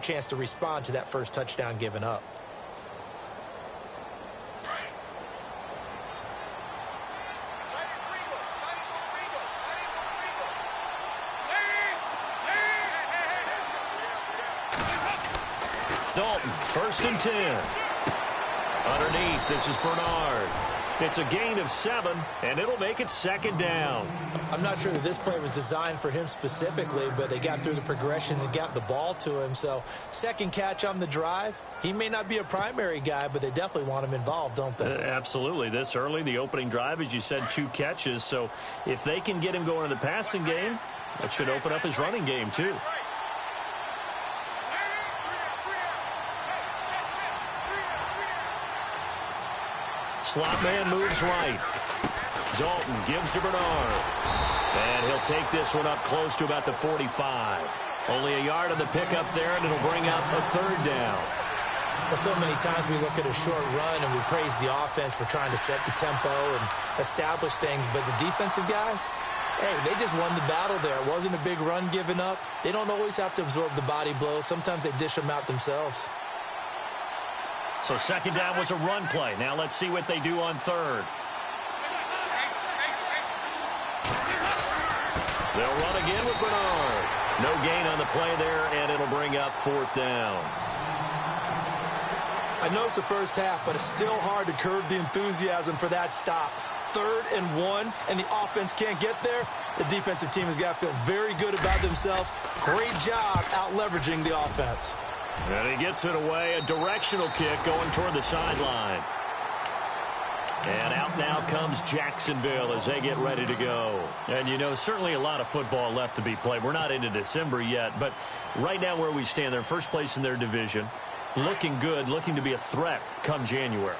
chance to respond to that first touchdown given up. Dalton, 1st and 10. Underneath, this is Bernard. It's a gain of 7, and it'll make it 2nd down. I'm not sure that this play was designed for him specifically, but they got through the progressions and got the ball to him. So, second catch on the drive. He may not be a primary guy, but they definitely want him involved, don't they? Absolutely. This early, the opening drive, as you said, 2 catches. So, if they can get him going in the passing game, that should open up his running game, too. Slot man moves right. Dalton gives to Bernard. And he'll take this one up close to about the 45. Only a yard on the pickup there, and it'll bring up a 3rd down. Well, so many times we look at a short run and we praise the offense for trying to set the tempo and establish things. But the defensive guys, hey, they just won the battle there. It wasn't a big run given up. They don't always have to absorb the body blows. Sometimes they dish them out themselves. So 2nd down was a run play. Now let's see what they do on 3rd. They'll run again with Bernard. No gain on the play there, and it'll bring up 4th down. I know it's the first half, but it's still hard to curb the enthusiasm for that stop. 3rd and 1, and the offense can't get there. The defensive team has got to feel very good about themselves. Great job out leveraging the offense. And he gets it away, a directional kick going toward the sideline. And out now comes Jacksonville as they get ready to go. And, you know, certainly a lot of football left to be played. We're not into December yet, but right now where we stand, they're first place in their division, looking good, looking to be a threat come January.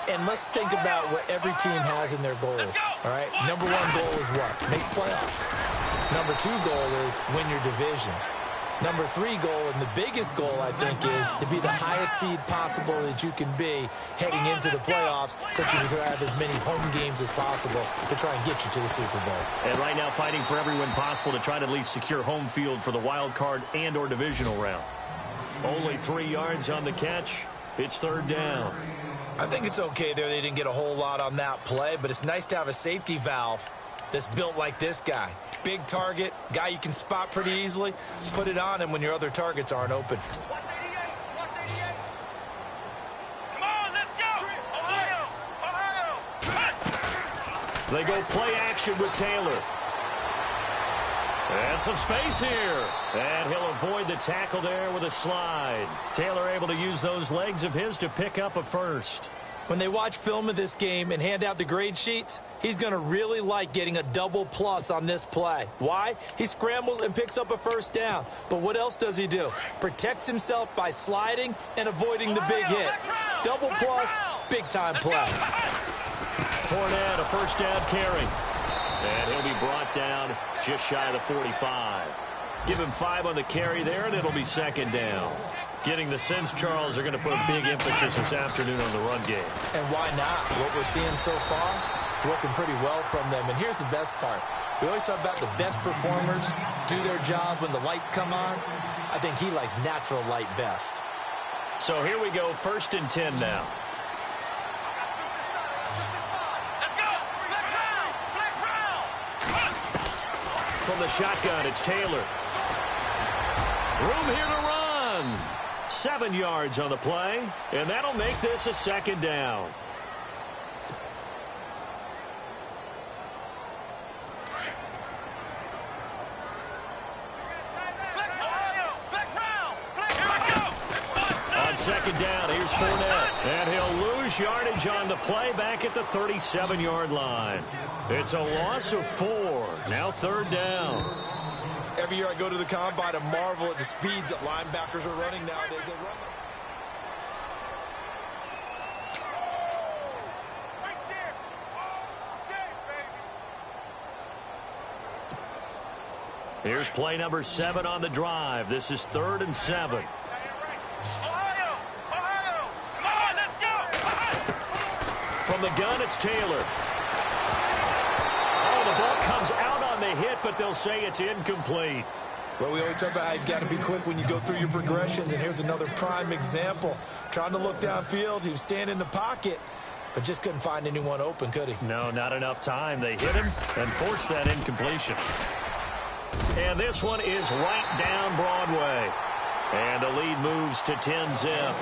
And let's think about what every team has in their goals, all right? Number 1 goal is what? Make playoffs. Number 2 goal is win your division. Number 3 goal, and the biggest goal, I think, is to be the highest seed possible that you can be heading into the playoffs, so that you can have as many home games as possible to try and get you to the Super Bowl. And right now fighting for every win possible to try to at least secure home field for the wild card and or divisional round. Only 3 yards on the catch. It's 3rd down. I think it's okay there. They didn't get a whole lot on that play, but it's nice to have a safety valve that's built like this guy. Big target, guy you can spot pretty easily. Put it on him when your other targets aren't open. Watch 88. Watch 88. Come on, let's go. Ohio. They go play action with Taylor. And some space here. And he'll avoid the tackle there with a slide. Taylor able to use those legs of his to pick up a 1st. When they watch film of this game and hand out the grade sheets, he's going to really like getting a double plus on this play. Why? He scrambles and picks up a 1st down. But what else does he do? Protects himself by sliding and avoiding the big hit. Double plus, big-time play. Fournette, a 1st down carry. And he'll be brought down just shy of the 45. Give him 5 on the carry there, and it'll be 2nd down. Getting the sense, Charles, are going to put a big emphasis this afternoon on the run game. And why not? What we're seeing so far, working pretty well from them. And here's the best part. We always talk about the best performers do their job when the lights come on. I think he likes natural light best. So here we go, 1st and 10 now. From the shotgun, it's Taylor. Room here to run. 7 yards on the play, and that'll make this a 2nd down. On 2nd down, here's Fournette, and he'll lose yardage on the play back at the 37-yard line. It's a loss of 4. Now 3rd down. Every year I go to the combine and marvel at the speeds that linebackers are running nowadays. They run. Here's play number 7 on the drive. This is 3rd and 7. Ohio! Ohio! Come on, let's go! From the gun, it's Taylor. Oh, the ball comes out on the hit, but they'll say it's incomplete. Well, we always talk about how you've got to be quick when you go through your progressions, and here's another prime example. Trying to look downfield, he was standing in the pocket, but just couldn't find anyone open, could he? No, not enough time. They hit him and forced that incompletion. And this one is right down Broadway. And the lead moves to 10-zip.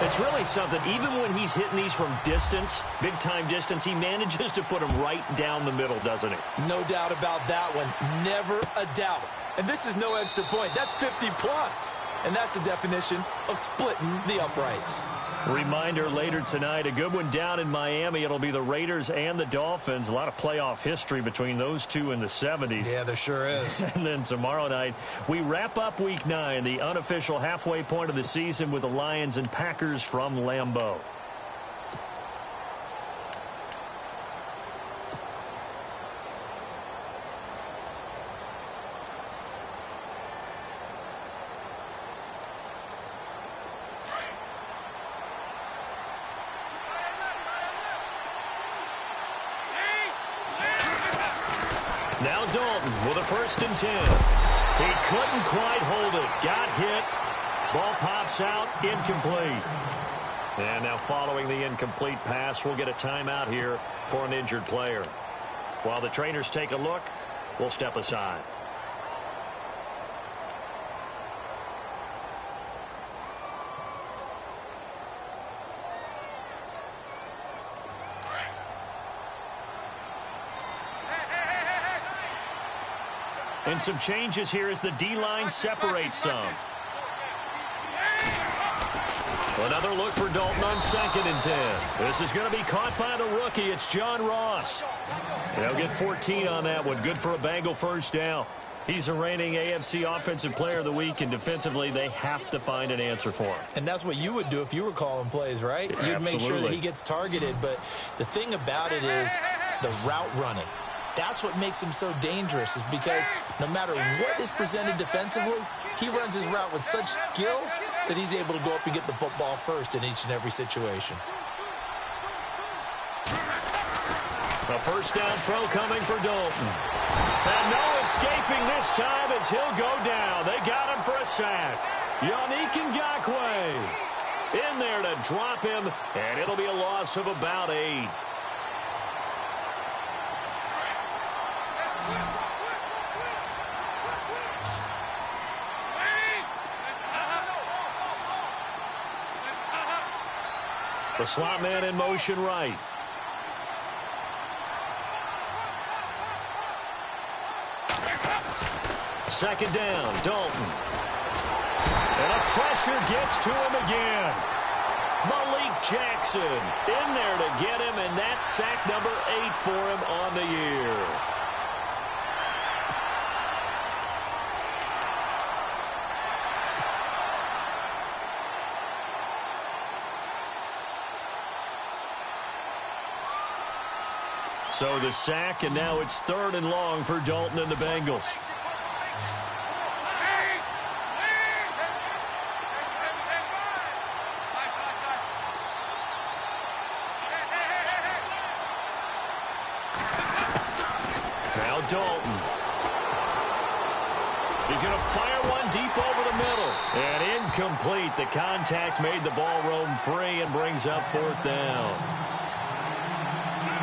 It's really something. Even when he's hitting these from distance, big-time distance, he manages to put them right down the middle, doesn't he? No doubt about that one. Never a doubt. And this is no extra point. That's 50-plus. And that's the definition of splitting the uprights. Reminder later tonight, a good one down in Miami. It'll be the Raiders and the Dolphins. A lot of playoff history between those two in the 70s. Yeah, there sure is. And then tomorrow night, we wrap up Week 9, the unofficial halfway point of the season with the Lions and Packers from Lambeau. Now Dalton with a 1st and 10. He couldn't quite hold it. Got hit. Ball pops out. Incomplete. And now following the incomplete pass, we'll get a timeout here for an injured player. While the trainers take a look, we'll step aside. And some changes here as the D-line separates some. Another look for Dalton on 2nd and 10. This is going to be caught by the rookie. It's John Ross. They'll get 14 on that one. Good for a Bengal 1st down. He's the reigning AFC Offensive Player of the Week, and defensively, they have to find an answer for him. And that's what you would do if you were calling plays, right? You'd Absolutely. make sure that he gets targeted. But the thing about it is the route running. That's what makes him so dangerous, is because no matter what is presented defensively, he runs his route with such skill that he's able to go up and get the football first in each and every situation. A 1st down throw coming for Dalton. And no escaping this time as he'll go down. They got him for a sack. Yannick Ngakoue in there to drop him, and it'll be a loss of about 8. The slot man in motion right. Second down, Dalton. And a pressure gets to him again. Malik Jackson in there to get him, and that's sack number 8 for him on the year. So the sack, and now it's 3rd and long for Dalton and the Bengals. Now Dalton. He's going to fire one deep over the middle. And incomplete. The contact made the ball roam free and brings up 4th down.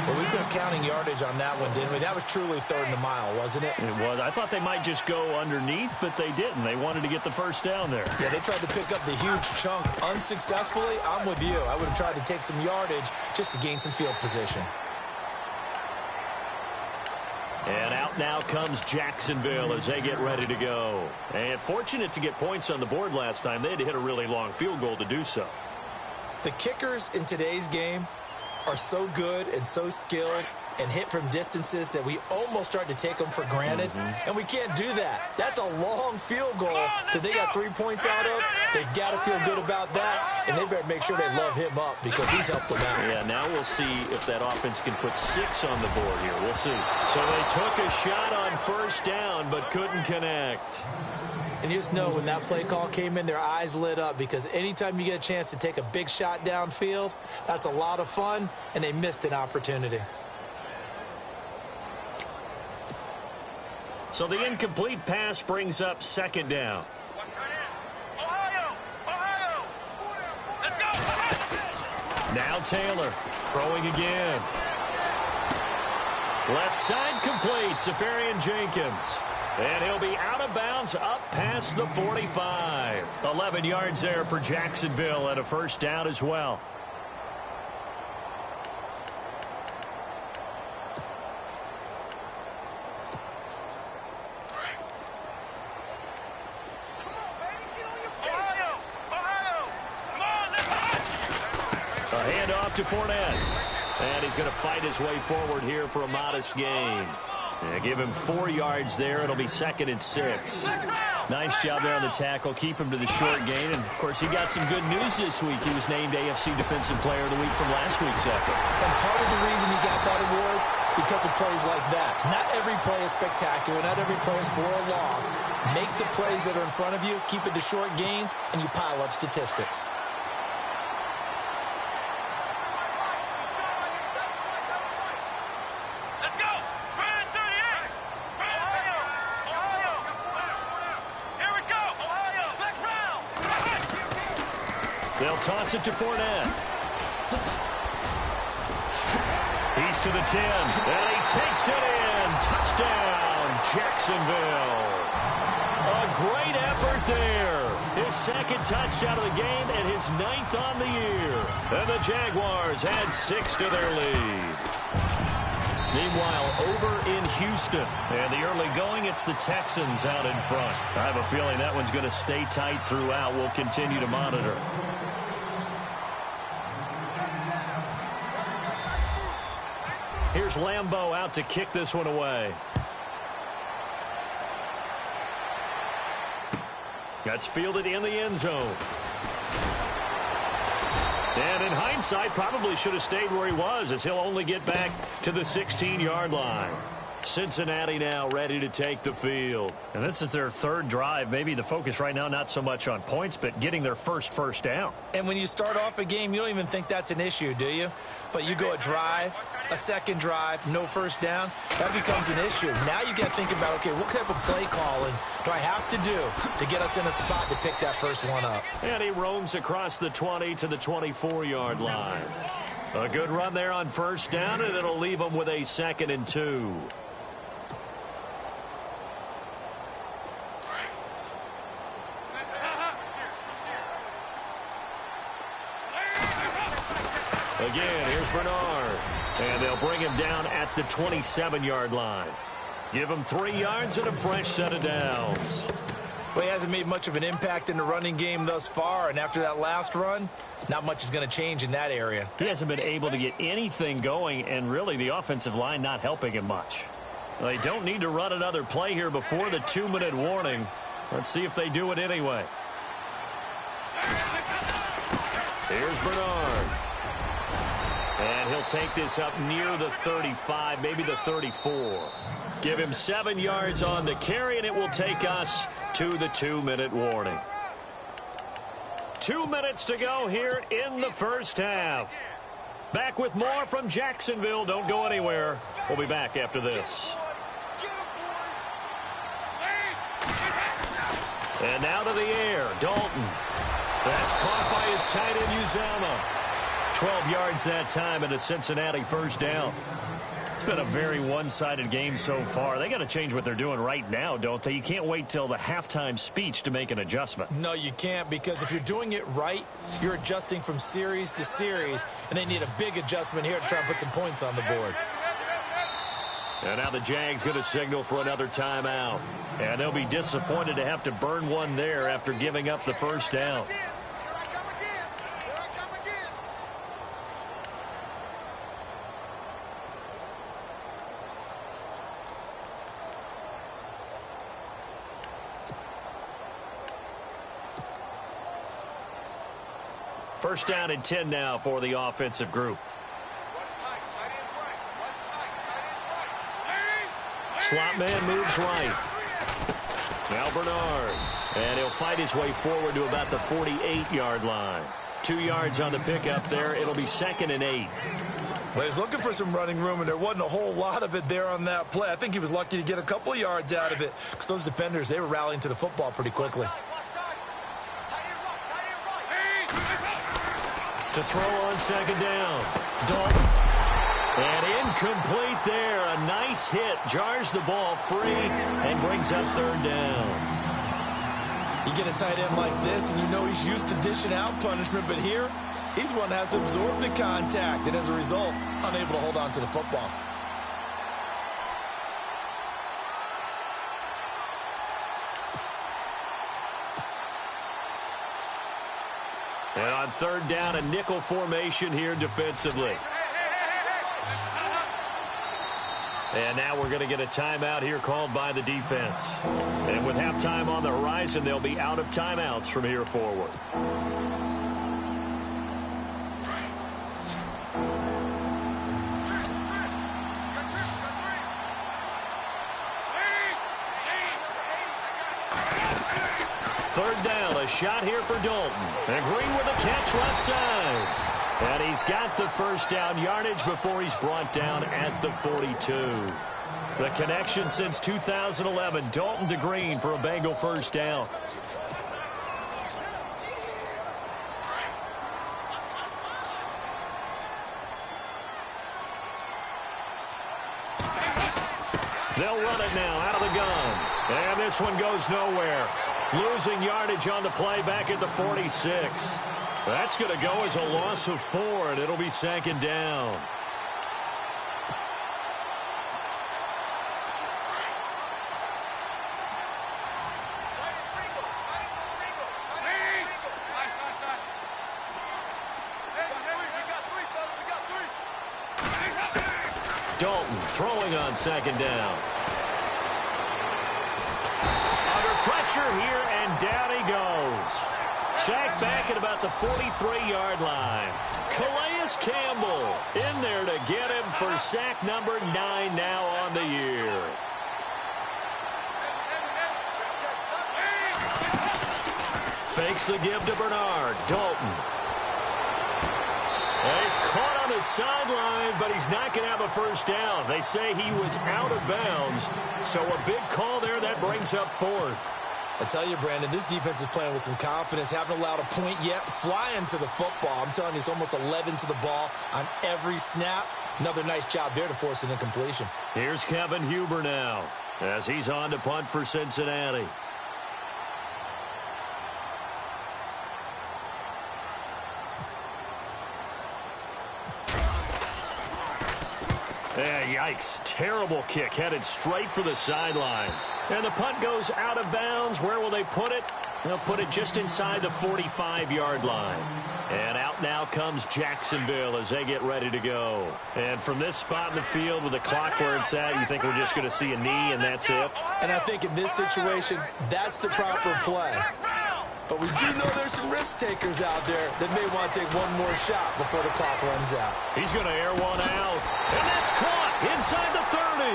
Well, we kept counting yardage on that one, didn't we? That was truly 3rd and a mile, wasn't it? It was. I thought they might just go underneath, but they didn't. They wanted to get the 1st down there. Yeah, they tried to pick up the huge chunk unsuccessfully. I'm with you. I would have tried to take some yardage just to gain some field position. And out now comes Jacksonville as they get ready to go. And fortunate to get points on the board last time. They had to hit a really long field goal to do so. The kickers in today's game are so good and so skilled and hit from distances that we almost start to take them for granted. And we can't do that. That's a long field goal that they got 3 points out of. They've got to feel good about that, and they better make sure they love him up because he's helped them out. Yeah, now we'll see if that offense can put 6 on the board here. We'll see. So they took a shot on 1st down but couldn't connect. And you just know when that play call came in, their eyes lit up because anytime you get a chance to take a big shot downfield, that's a lot of fun, and they missed an opportunity. So the incomplete pass brings up second down. Now Taylor throwing again. Left side complete, Safarian Jenkins. And he'll be out of bounds up past the 45. 11 yards there for Jacksonville and a first down as well. A handoff to Fournette. And he's going to fight his way forward here for a modest gain. Yeah, give him 4 yards there. It'll be 2nd and 6. Nice job there on the tackle. Keep him to the short gain. And, of course, he got some good news this week. He was named AFC Defensive Player of the Week from last week's effort. And part of the reason he got that award, because of plays like that. Not every play is spectacular. Not every play is for a loss. Make the plays that are in front of you, keep it to short gains, and you pile up statistics. They'll toss it to Fournette. He's to the 10, and he takes it in. Touchdown, Jacksonville. A great effort there. His 2nd touchdown of the game and his 9th on the year. And the Jaguars add 6 to their lead. Meanwhile, over in Houston, and the early going, it's the Texans out in front. I have a feeling that one's going to stay tight throughout. We'll continue to monitor. Here's Lambeau out to kick this one away. That's fielded in the end zone. And in hindsight, probably should have stayed where he was, as he'll only get back to the 16-yard line. Cincinnati now ready to take the field. And this is their 3rd drive. Maybe the focus right now not so much on points, but getting their first down. And when you start off a game, you don't even think that's an issue, do you? But you go a drive, a 2nd drive, no first down, that becomes an issue. Now you got to think about, okay, what type of play calling do I have to do to get us in a spot to pick that first one up? And he roams across the 20 to the 24-yard line. A good run there on first down, and it'll leave him with a 2nd and 2. Again, here's Bernard. And they'll bring him down at the 27-yard line. Give him 3 yards and a fresh set of downs. Well, he hasn't made much of an impact in the running game thus far, and after that last run, not much is going to change in that area. He hasn't been able to get anything going, and really the offensive line not helping him much. They don't need to run another play here before the 2-minute warning. Let's see if they do it anyway. Here's Bernard. And he'll take this up near the 35, maybe the 34. Give him 7 yards on the carry, and it will take us to the 2-minute warning. 2 minutes to go here in the first half. Back with more from Jacksonville. Don't go anywhere. We'll be back after this. And now to the air, Dalton. That's caught by his tight end, Uzomah. 12 yards that time and a Cincinnati first down. It's been a very one-sided game so far. They got to change what they're doing right now, don't they? You can't wait till the halftime speech to make an adjustment. No, you can't, because if you're doing it right, you're adjusting from series to series, and they need a big adjustment here to try and put some points on the board. And now the Jags going to signal for another timeout. And they'll be disappointed to have to burn one there after giving up the first down. First down and 10 now for the offensive group. Slot man moves right. Now Bernard. And he'll fight his way forward to about the 48-yard line. 2 yards on the pickup there. It'll be 2nd and 8. Well, he's looking for some running room, and there wasn't a whole lot of it there on that play. I think he was lucky to get a couple of yards out of it because those defenders, they were rallying to the football pretty quickly. To throw on second down. Dalton. And incomplete there. A nice hit. Jars the ball free and brings up third down. You get a tight end like this, and you know he's used to dishing out punishment, but here, he's one that has to absorb the contact, and as a result, unable to hold on to the football. And on third down, a nickel formation here defensively. And now we're going to get a timeout here called by the defense. And with halftime on the horizon, they'll be out of timeouts from here forward. Third down, a shot here for Dalton. And Green with a catch left side. And he's got the first down yardage before he's brought down at the 42. The connection since 2011, Dalton to Green for a Bengal first down. They'll run it now out of the gun. And this one goes nowhere. Losing yardage on the play back at the 46. That's going to go as a loss of 4, and it'll be second down. Dalton throwing on second down. Under pressure here, and down he goes. Sacked back at about the 43-yard line. Calais Campbell in there to get him for sack number 9 now on the year. Fakes the give to Bernard. Dalton. And he's caught on the sideline, but he's not going to have a first down. They say he was out of bounds, so a big call there that brings up 4th. I tell you, Brandon, this defense is playing with some confidence. Haven't allowed a point yet. Flying to the football. I'm telling you, it's almost 11 to the ball on every snap. Another nice job there to force an incompletion. Here's Kevin Huber now as he's on to punt for Cincinnati. Yeah, yikes. Terrible kick headed straight for the sidelines. And the punt goes out of bounds. Where will they put it? They'll put it just inside the 45-yard line. And out now comes Jacksonville as they get ready to go. And from this spot in the field with the clock where it's at, you think we're just going to see a knee and that's it? And I think in this situation, that's the proper play. But we do know there's some risk takers out there that may want to take one more shot before the clock runs out. He's going to air one out. And that's caught inside the 30.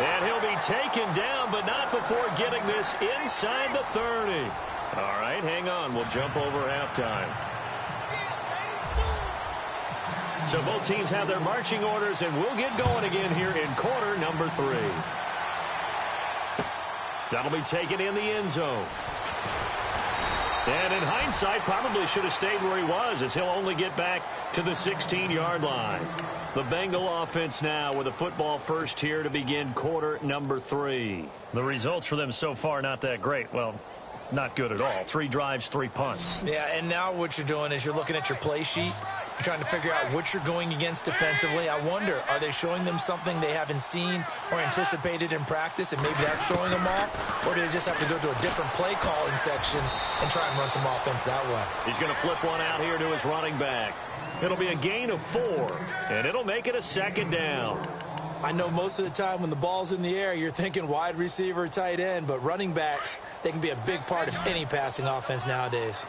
And he'll be taken down, but not before getting this inside the 30. All right, hang on. We'll jump over halftime. So both teams have their marching orders, and we'll get going again here in quarter number 3. That'll be taken in the end zone. And in hindsight, probably should have stayed where he was, as he'll only get back to the 16-yard line. The Bengal offense now with a football first here to begin quarter number 3. The results for them so far not that great. Well, not good at all. 3 drives, 3 punts. Yeah, and now what you're doing is you're looking at your play sheet. You're trying to figure out what you're going against defensively. I wonder, are they showing them something they haven't seen or anticipated in practice, and maybe that's throwing them off? Or do they just have to go to a different play calling section and try and run some offense that way? He's going to flip one out here to his running back. It'll be a gain of 4, and it'll make it a second down. I know most of the time when the ball's in the air, you're thinking wide receiver, tight end, but running backs, they can be a big part of any passing offense nowadays.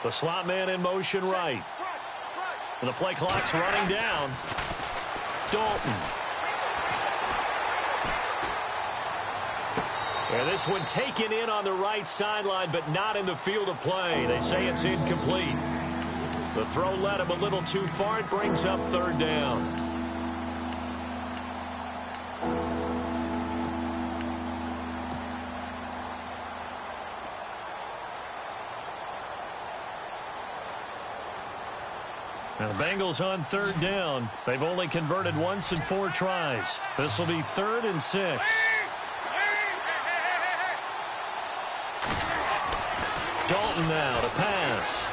The slot man in motion right. And the play clock's running down. Dalton. And this one taken in on the right sideline, but not in the field of play. They say it's incomplete. The throw led him a little too far. It brings up third down. Now the Bengals on third down. They've only converted once in 4 tries. This will be 3rd and 6. Dalton now to pass.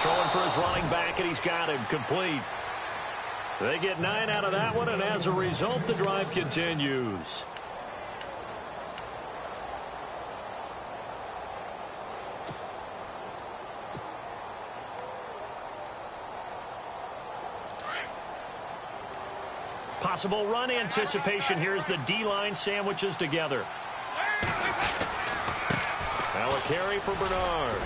Throwing for his running back, and he's got him complete. They get 9 out of that one, and as a result, the drive continues. Possible run anticipation here as the D-line sandwiches together. Now a carry for Bernard.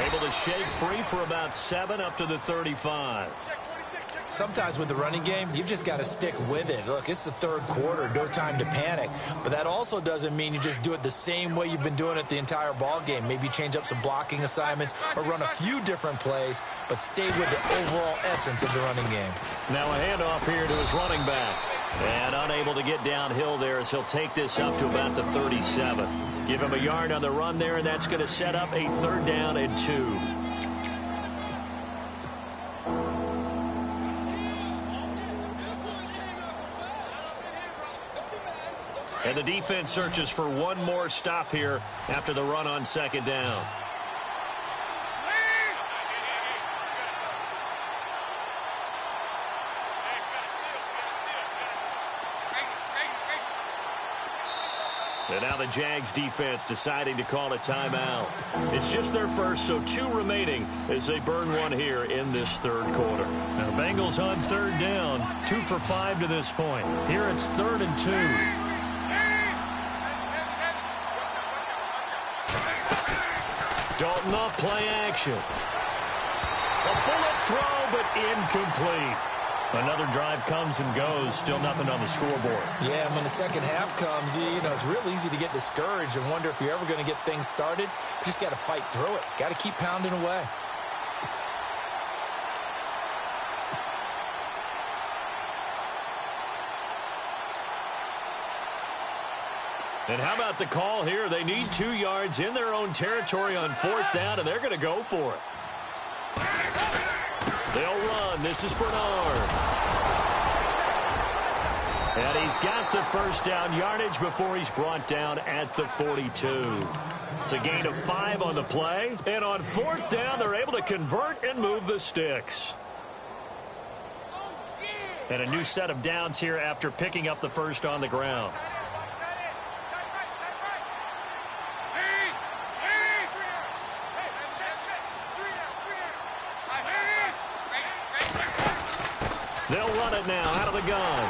Able to shake free for about 7 up to the 35. Sometimes with the running game, you've just got to stick with it. Look, it's the 3rd quarter, no time to panic. But that also doesn't mean you just do it the same way you've been doing it the entire ball game. Maybe change up some blocking assignments or run a few different plays, but stay with the overall essence of the running game. Now a handoff here to his running back. And unable to get downhill there as he'll take this up to about the 37. Give him a yard on the run there, and that's going to set up a 3rd down and 2. And the defense searches for one more stop here after the run on 2nd down. And now the Jags defense deciding to call a timeout. It's just their first, so 2 remaining as they burn one here in this 3rd quarter. Now Bengals on 3rd down, 2 for 5 to this point. Here it's 3rd and 2. Dalton off play action. A bullet throw, but incomplete. Another drive comes and goes. Still nothing on the scoreboard. Yeah, when the second half comes, you know, it's real easy to get discouraged and wonder if you're ever going to get things started. You just got to fight through it. Got to keep pounding away. And how about the call here? They need 2 yards in their own territory on 4th down, and they're going to go for it. They'll run. This is Bernard. And he's got the 1st down yardage before he's brought down at the 42. It's a gain of 5 on the play. And on 4th down, they're able to convert and move the sticks. And a new set of downs here after picking up the 1st on the ground. They'll run it now out of the gun.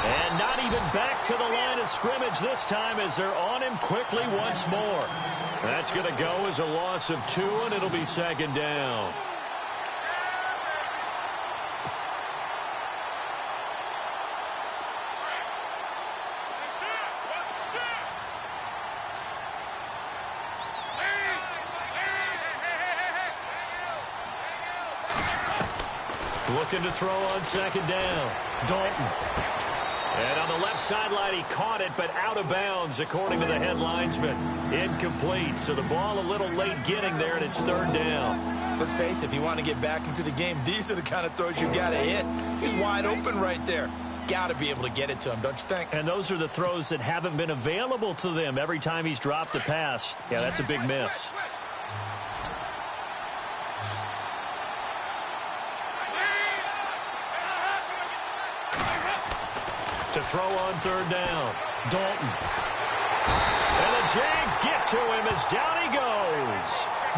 And not even back to the line of scrimmage this time as they're on him quickly once more. That's going to go as a loss of 2, and it'll be 2nd down. Looking to throw on 2nd down. Dalton. And on the left sideline, he caught it, but out of bounds, according to the head linesman. Incomplete, so the ball a little late getting there, and it's 3rd down. Let's face it, if you want to get back into the game, these are the kind of throws you got to hit. He's wide open right there. Got to be able to get it to him, don't you think? And those are the throws that haven't been available to them every time he's dropped a pass. Yeah, that's a big miss. To throw on 3rd down. Dalton. And the Jags get to him as down he goes.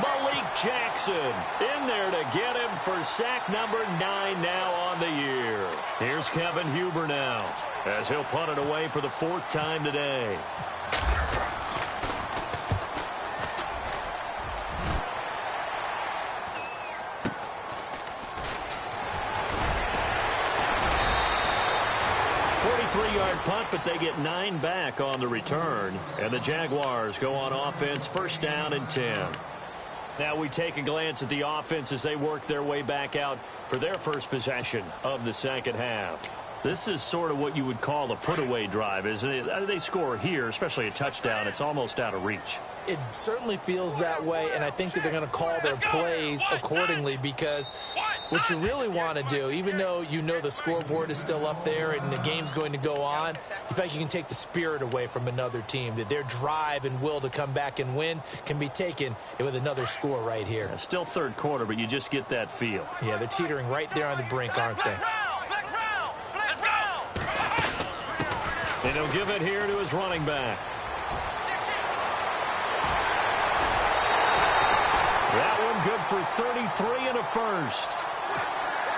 Malik Jackson in there to get him for sack number 9 now on the year. Here's Kevin Huber now as he'll punt it away for the 4th time today. 23-yard punt, but they get 9 back on the return. And the Jaguars go on offense, first down and 10. Now we take a glance at the offense as they work their way back out for their first possession of the second half. This is sort of what you would call a put-away drive, isn't it? They score here, especially a touchdown. It's almost out of reach. It certainly feels that way, and I think that they're going to call their plays accordingly, because what you really want to do, even though you know the scoreboard is still up there and the game's going to go on, in fact, you can take the spirit away from another team, that their drive and will to come back and win can be taken with another score right here. Yeah, still third quarter, but you just get that feel. Yeah, they're teetering right there on the brink, aren't they? And he'll give it here to his running back. That one good for 33 and a first.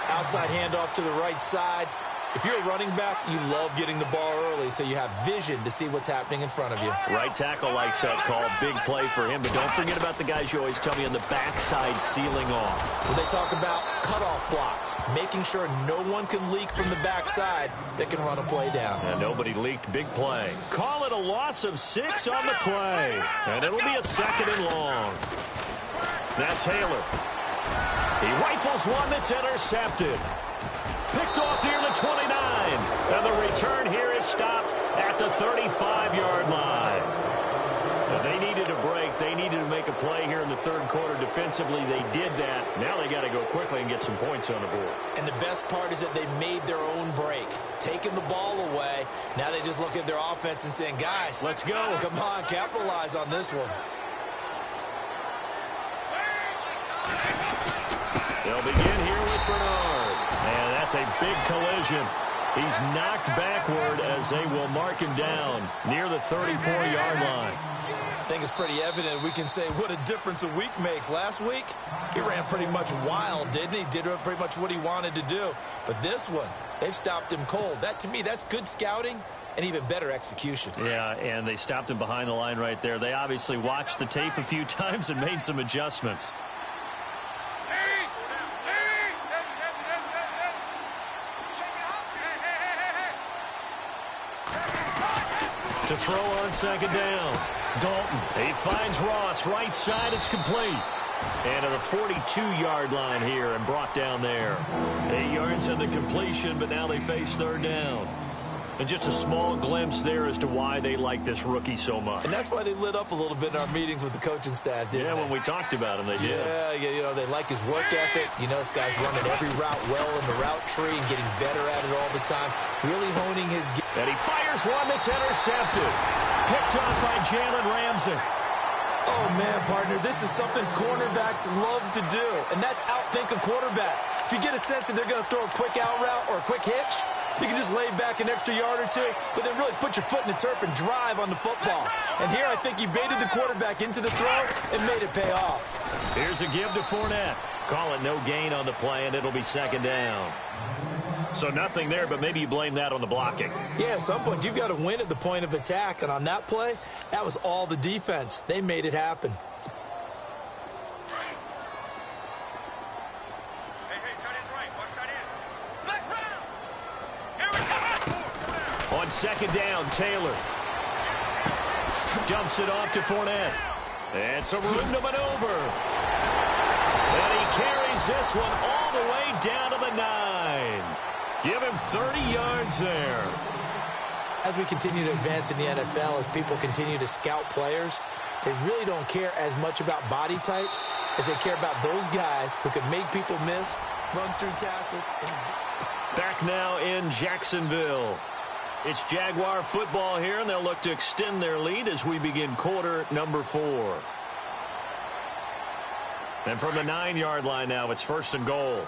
Outside handoff to the right side. If you're a running back, you love getting the ball early so you have vision to see what's happening in front of you. Right tackle likes that call. Big play for him. But don't forget about the guys you always tell me on the backside sealing off. When they talk about cutoff blocks, making sure no one can leak from the backside that can run a play down. And nobody leaked. Big play. Call it a loss of 6 on the play. And it'll be a second and long. Now Taylor. He rifles one that's intercepted. Picked off near the 29. And the return here is stopped at the 35-yard line. Now they needed a break. They needed to make a play here in the third quarter defensively. They did that. Now they got to go quickly and get some points on the board. And the best part is that they made their own break, taking the ball away. Now they just look at their offense and saying, guys, let's go. Come on, capitalize on this one. They'll begin here with Bernard. And that's a big collision. He's knocked backward as they will mark him down near the 34-yard line. I think it's pretty evident. We can say what a difference a week makes. Last week, he ran pretty much wild, didn't he? Did pretty much what he wanted to do. But this one, they've stopped him cold. That, to me, that's good scouting and even better execution. Yeah, and they stopped him behind the line right there. They obviously watched the tape a few times and made some adjustments. To throw on second down. Dalton. He finds Ross. Right side. It's complete. And to the 42-yard line here and brought down there. 8 yards in the completion, but now they face third down. And just a small glimpse there as to why they like this rookie so much. And that's why they lit up a little bit in our meetings with the coaching staff, didn't they? Yeah, when we talked about him, they did. Yeah, you know, they like his work ethic. You know, this guy's running every route well in the route tree and getting better at it all the time. Really honing his game. And he fires one that's intercepted. Picked off by Jalen Ramsey. Oh, man, partner, this is something cornerbacks love to do, and that's outthink a quarterback. If you get a sense that they're going to throw a quick out route or a quick hitch, you can just lay back an extra yard or two, but then really put your foot in the turf and drive on the football. And here I think he baited the quarterback into the throw and made it pay off. Here's a give to Fournette. Call it no gain on the play, and it'll be second down. So nothing there, but maybe you blame that on the blocking. Yeah, at some point you've got to win at the point of attack, and on that play, that was all the defense. They made it happen. On second down, Taylor dumps it off to Fournette. And some room to maneuver. And he carries this one all the way down to the 9. Give him 30 yards there. As we continue to advance in the NFL, as people continue to scout players, they really don't care as much about body types as they care about those guys who can make people miss, run through tackles. Back now in Jacksonville. It's Jaguar football here, and they'll look to extend their lead as we begin quarter number 4. And from the 9-yard line now, it's first and goal.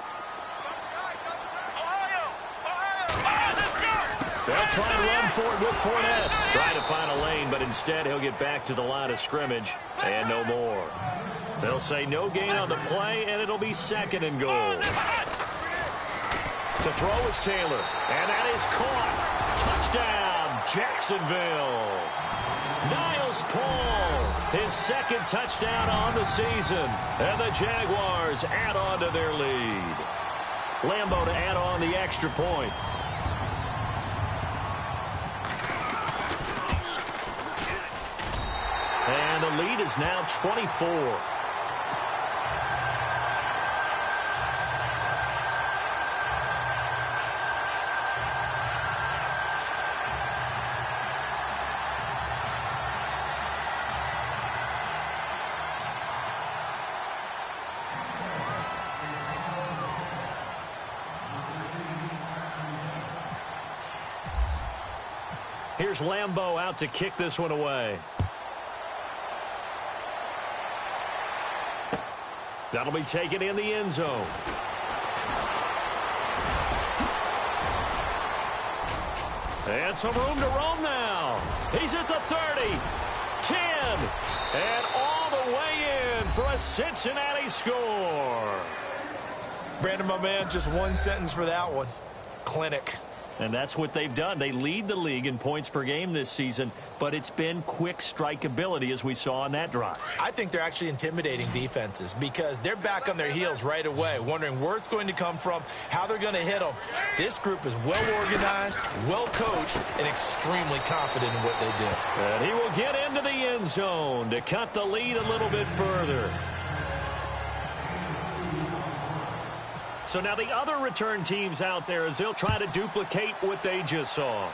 They'll try and run for it with Fournette. Trying to find a lane, but instead he'll get back to the line of scrimmage and no more. They'll say no gain on the play, and it'll be second and goal. To throw is Taylor, and that is caught. Touchdown, Jacksonville. Niles Paul, his second touchdown on the season, and the Jaguars add on to their lead. Lambeau to add on the extra point. lead is now 24. Here's Lambeau out to kick this one away. That'll be taken in the end zone. And some room to roam now. He's at the 30, 10, and all the way in for a Cincinnati score. Brandon, my man, just one sentence for that one. Clinic. And that's what they've done. They lead the league in points per game this season, but it's been quick strike ability as we saw on that drive. I think they're actually intimidating defenses because they're back on their heels right away, wondering where it's going to come from, how they're going to hit them. This group is well organized, well coached, and extremely confident in what they do. And he will get into the end zone to cut the lead a little bit further. So now the other return teams out there as they'll try to duplicate what they just saw.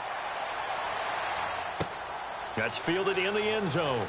That's fielded in the end zone.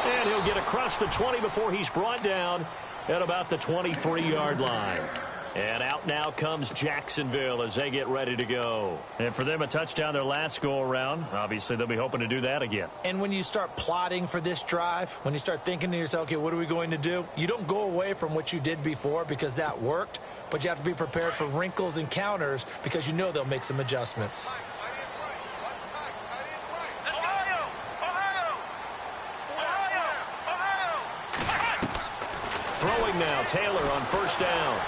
And he'll get across the 20 before he's brought down at about the 23-yard line. And out now comes Jacksonville as they get ready to go. And for them, a touchdown their last go-around. Obviously, they'll be hoping to do that again. And when you start plotting for this drive, when you start thinking to yourself, okay, what are we going to do? You don't go away from what you did before because that worked, but you have to be prepared for wrinkles and counters because you know they'll make some adjustments. Throwing now, Taylor on first down.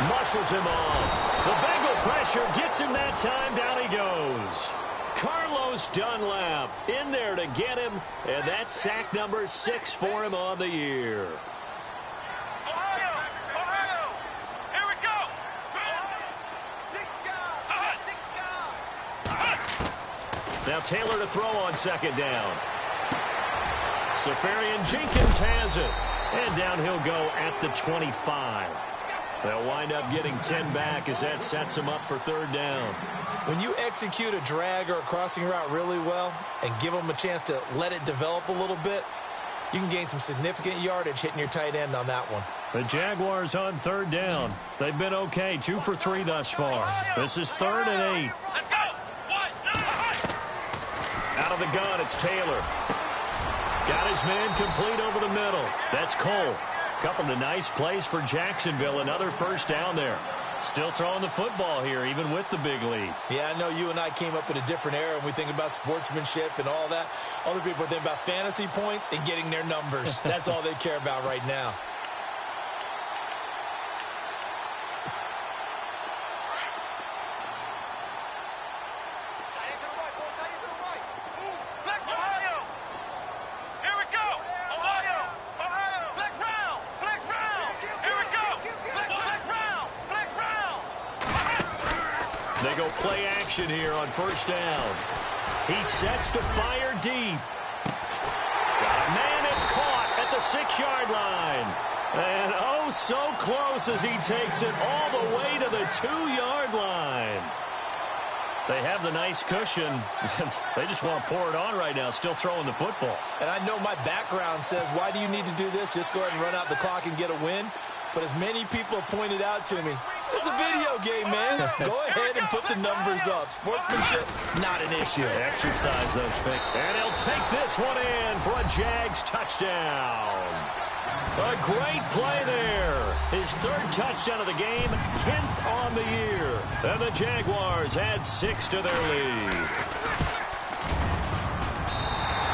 Muscles him off. The Bengal pressure gets him that time. Down he goes. Carlos Dunlap in there to get him, and that's sack number 6 for him on the year. Ohio! Here we go! Now Taylor to throw on second down. Safarian Jenkins has it. And down he'll go at the 25. They'll wind up getting 10 back as that sets them up for third down. When you execute a drag or a crossing route really well and give them a chance to let it develop a little bit, you can gain some significant yardage hitting your tight end on that one. The Jaguars on third down. They've been okay, 2 for 3 thus far. This is 3rd and 8. Let's go! Out of the gun, it's Taylor. Got his man complete over the middle. That's Cole. Couple of nice plays for Jacksonville. Another first down there. Still throwing the football here, even with the big lead. Yeah, I know you and I came up in a different era when we think about sportsmanship and all that. Other people think about fantasy points and getting their numbers. That's all they care about right now. They go play action here on first down. He sets to fire deep. Man, it's caught at the 6-yard line. And oh, so close as he takes it all the way to the 2-yard line. They have the nice cushion. They just want to pour it on right now, still throwing the football. And I know my background says, why do you need to do this? Just go ahead and run out the clock and get a win. But as many people have pointed out to me, it's a video game, man. Go ahead and put the numbers up. Sportsmanship, not an issue. Exercise those things. And he'll take this one in for a Jags touchdown. A great play there. His 3rd touchdown of the game, 10th on the year. And the Jaguars add 6 to their lead.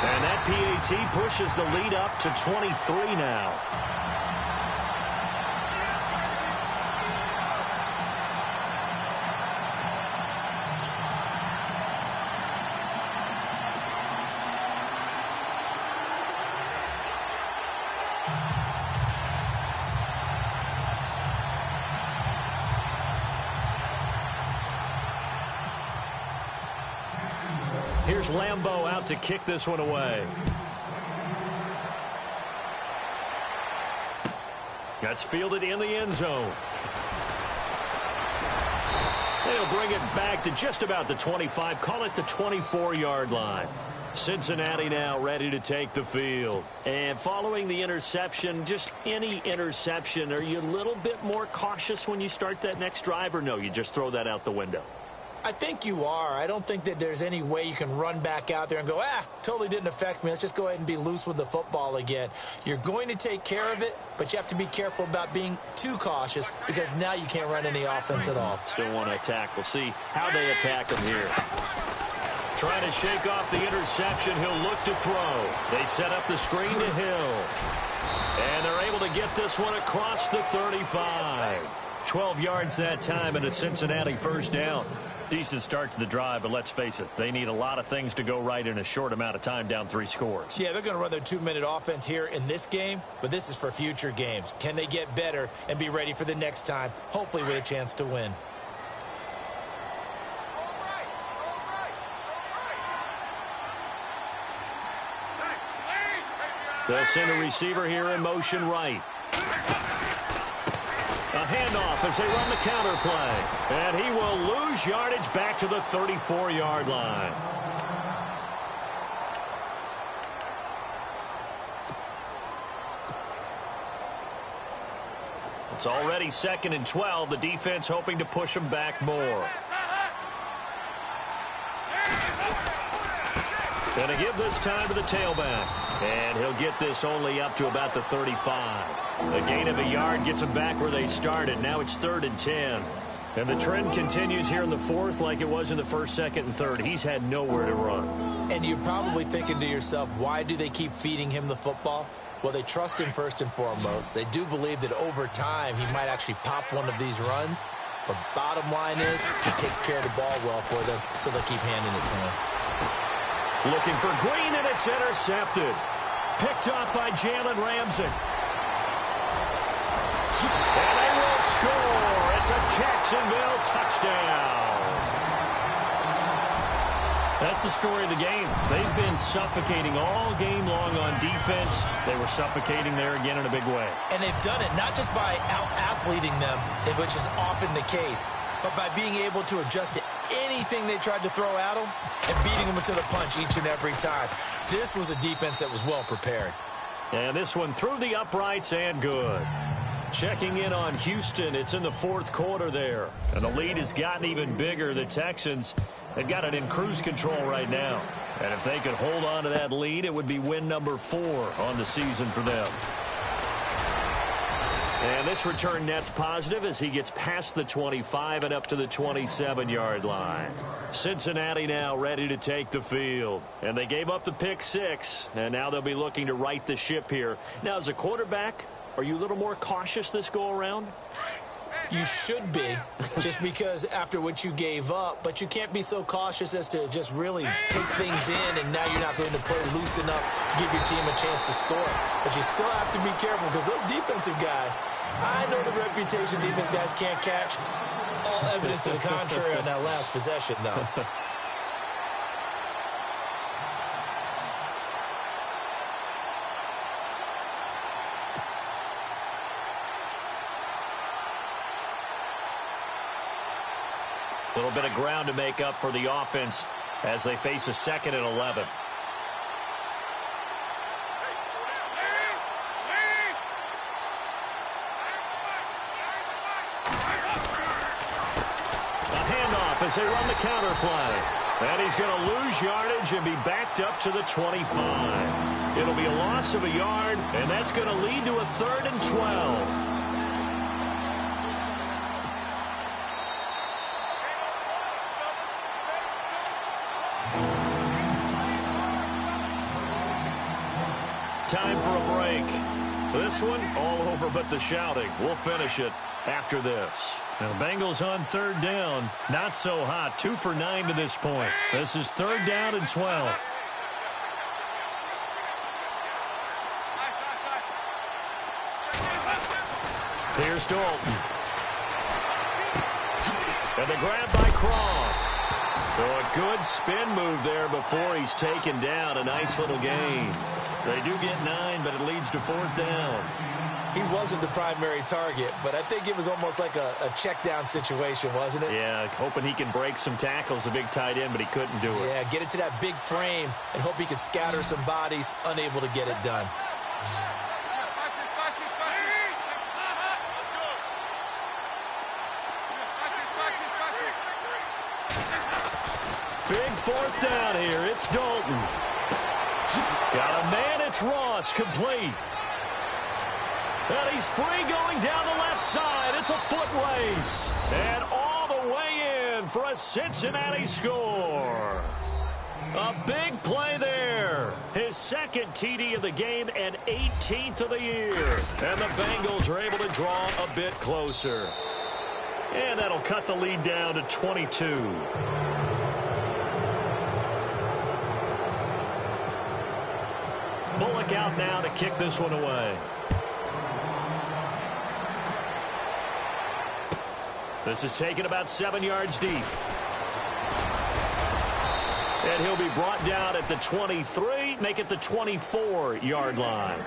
And that PAT pushes the lead up to 23 now. Here's Lambeau out to kick this one away. That's fielded in the end zone. They'll bring it back to just about the 25. Call it the 24-yard line. Cincinnati now ready to take the field. And following the interception, just any interception, are you a little bit more cautious when you start that next drive, or no, you just throw that out the window? I think you are. I don't think that there's any way you can run back out there and go, totally didn't affect me. Let's just go ahead and be loose with the football again. You're going to take care of it, but you have to be careful about being too cautious because now you can't run any offense at all. Still want to attack. We'll see how they attack him here. Trying to shake off the interception. He'll look to throw. They set up the screen to Hill. And they're able to get this one across the 35. 12 yards that time and a Cincinnati first down. Decent start to the drive, but let's face it, they need a lot of things to go right in a short amount of time, down 3 scores. Yeah, they're going to run their 2-minute offense here in this game, but this is for future games. Can they get better and be ready for the next time, hopefully with a chance to win? They'll send a receiver here in motion right. A handoff as they run the counter play. And he will lose yardage back to the 34-yard line. It's already 2nd and 12. The defense hoping to push them back more. Going to give this time to the tailback. And he'll get this only up to about the 35. A gain of a yard gets them back where they started. Now it's 3rd and 10. And the trend continues here in the 4th like it was in the 1st, 2nd, and 3rd. He's had nowhere to run. And you're probably thinking to yourself, why do they keep feeding him the football? Well, they trust him first and foremost. They do believe that over time he might actually pop one of these runs. But bottom line is he takes care of the ball well for them, so they'll keep handing it to him. Looking for Green, and it's intercepted. Picked off by Jalen Ramsey. And they will score. It's a Jacksonville touchdown. That's the story of the game. They've been suffocating all game long on defense. They were suffocating there again in a big way. And they've done it not just by out-athleting them, which is often the case, but by being able to adjust to anything they tried to throw at them and beating them to the punch each and every time. This was a defense that was well prepared. And this one through the uprights and good. Checking in on Houston. It's in the 4th quarter there. And the lead has gotten even bigger. The Texans have got it in cruise control right now. And if they could hold on to that lead, it would be win number 4 on the season for them. And this return net's positive as he gets past the 25 and up to the 27-yard line. Cincinnati now ready to take the field. And they gave up the pick 6, and now they'll be looking to right the ship here. Now, as a quarterback, are you a little more cautious this go-around? You should be, just because after what you gave up, but you can't be so cautious as to just really take things in, and now you're not going to play loose enough to give your team a chance to score. But you still have to be careful because those defensive guys, I know the reputation defense guys can't catch. All evidence to the contrary on that last possession, though. A little bit of ground to make up for the offense as they face a 2nd and 11. A handoff as they run the counter play. And he's going to lose yardage and be backed up to the 25. It'll be a loss of a yard, and that's going to lead to a 3rd and 12. Time for a break. This one, all over but the shouting. We'll finish it after this. Now, Bengals on 3rd down. Not so hot. 2 for 9 to this point. This is 3rd down and 12. Here's Dalton. And the grab by Croft. So a good spin move there before he's taken down. A nice little gain. They do get 9, but it leads to 4th down. He wasn't the primary target, but I think it was almost like a check down situation, wasn't it? Yeah, hoping he can break some tackles, a big tight end, but he couldn't do it. Yeah, get it to that big frame and hope he could scatter some bodies, unable to get it done. Big 4th down here. It's Dalton. Got a man. It's Ross. Complete. And he's free going down the left side. It's a foot race. And all the way in for a Cincinnati score. A big play there. His second TD of the game and 18th of the year. And the Bengals are able to draw a bit closer. And that'll cut the lead down to 22. Bullock out now to kick this one away. This is taken about 7 yards deep. And he'll be brought down at the 23, make it the 24-yard line.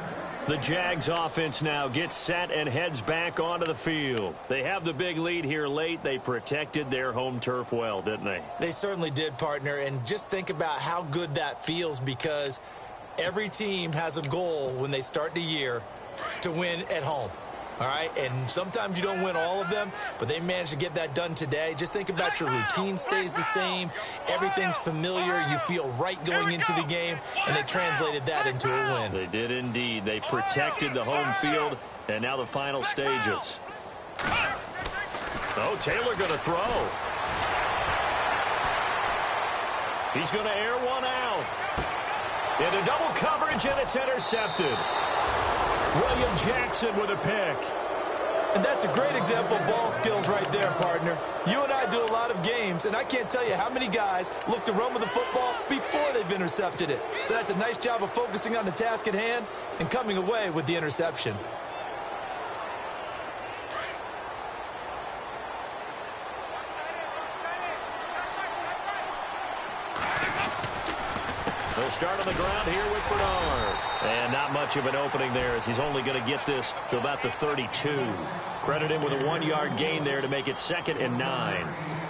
The Jags offense now gets set and heads back onto the field. They have the big lead here late. They protected their home turf well, didn't they? They certainly did, partner. And just think about how good that feels, because every team has a goal when they start the year to win at home. All right, and sometimes you don't win all of them, but they managed to get that done today. Just think about your routine stays the same. Everything's familiar. You feel right going into the game, and they translated that into a win. They did indeed. They protected the home field, and now the final stages. Oh, Taylor going to throw. He's going to air one out. Into double coverage, and it's intercepted. William Jackson with a pick. And that's a great example of ball skills right there, partner. You and I do a lot of games, and I can't tell you how many guys look to run with the football before they've intercepted it. So that's a nice job of focusing on the task at hand and coming away with the interception. They'll start on the ground here with Bernard. And not much of an opening there, as he's only going to get this to about the 32. Credit him with a 1-yard gain there to make it 2nd and 9.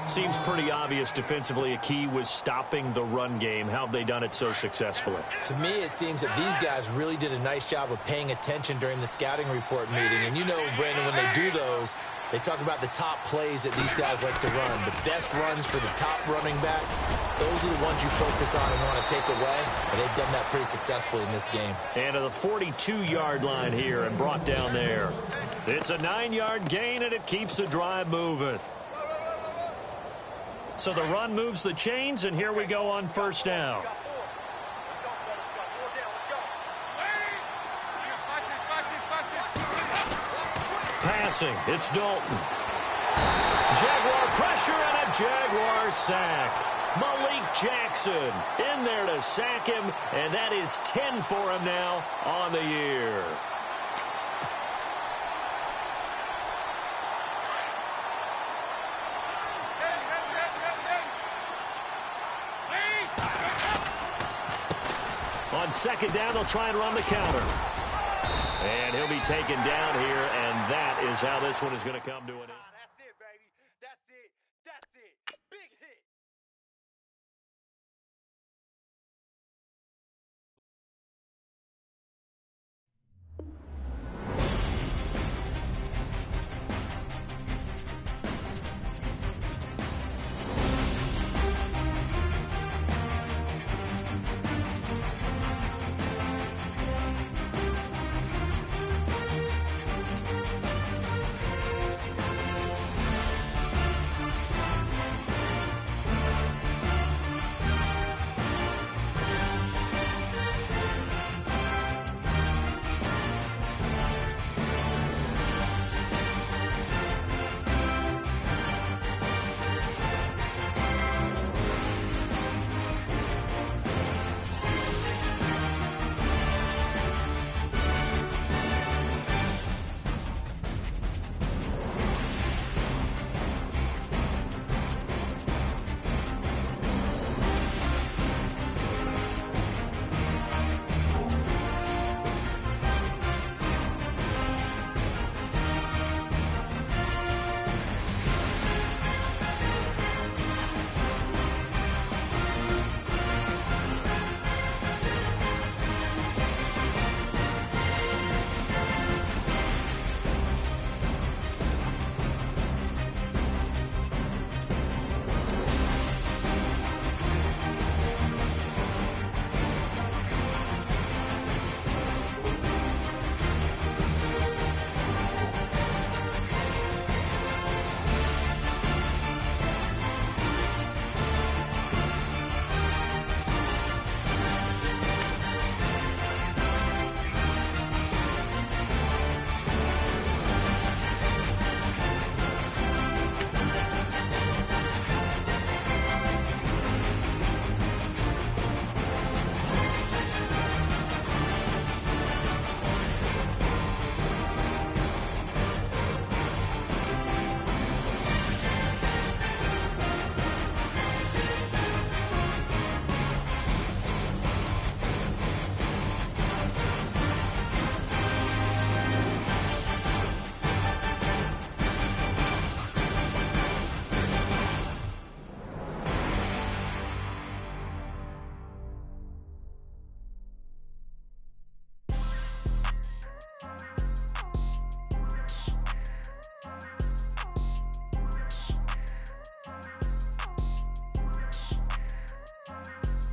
Seems pretty obvious defensively a key was stopping the run game. How have they done it so successfully? To me, it seems that these guys really did a nice job of paying attention during the scouting report meeting. And you know, Brandon, when they do those, they talk about the top plays that these guys like to run. The best runs for the top running back, those are the ones you focus on and want to take away. And they've done that pretty successfully in this game. And to the 42-yard line here and brought down there. It's a 9-yard gain, and it keeps the drive moving. So the run moves the chains, and here we go on 1st down. Passing, it's Dalton. Jaguar pressure and a Jaguar sack. Malik Jackson in there to sack him, and that is 10 for him now on the year. On 2nd down, they'll try and run the counter. And he'll be taken down here, and that is how this one is going to come to an end. That's it, baby. That's it. That's it. Big hit.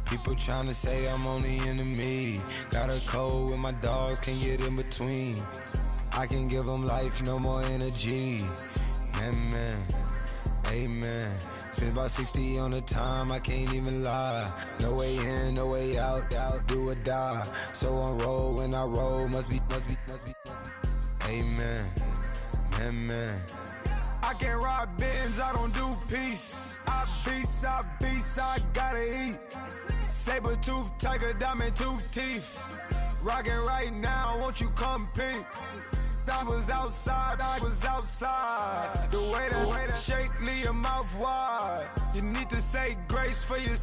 People tryna say I'm only into me. Got a code with my dogs, can't get in between. I can give them life, no more energy. Man, amen. Spent about 60 on the time, I can't even lie. No way in, no way out, do or die. So on roll, when I roll, must be. Amen, man. I can't ride Benz, I don't do peace. I beast, I gotta eat. Saber tooth, tiger, diamond tooth teeth. Rockin' right now, won't you come peek? I was outside. The way that shake, leave your mouth wide. You need to say grace for your